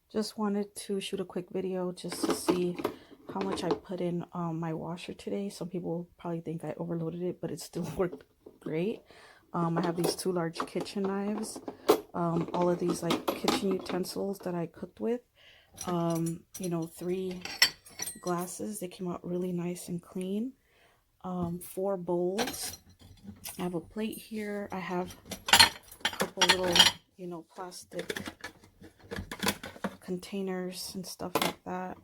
Just wanted to shoot a quick video just to see how much I put in my washer today. Some people probably think I overloaded it, but it still worked great. I have these 2 large kitchen knives, all of these like kitchen utensils that I cooked with, you know, 3 glasses. They came out really nice and clean. 4 bowls. I have a plate here. I have a couple little, you know, plastic containers and stuff like that.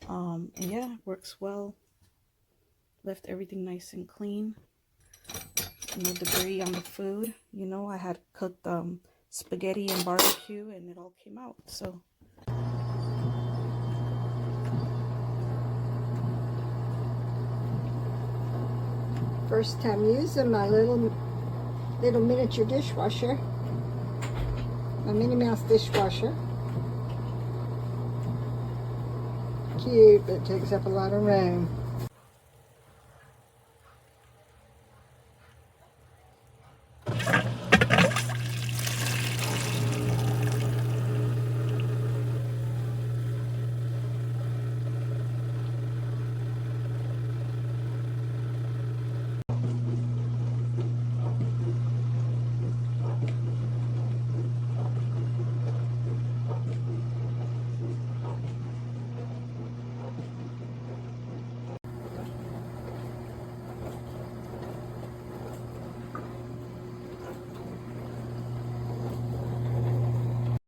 And yeah, it works well. Left everything nice and clean. No debris on the food. You know, I had cooked spaghetti and barbecue and it all came out. So first time using my little miniature dishwasher, my Minnie Mouse dishwasher. Cute, but it takes up a lot of room.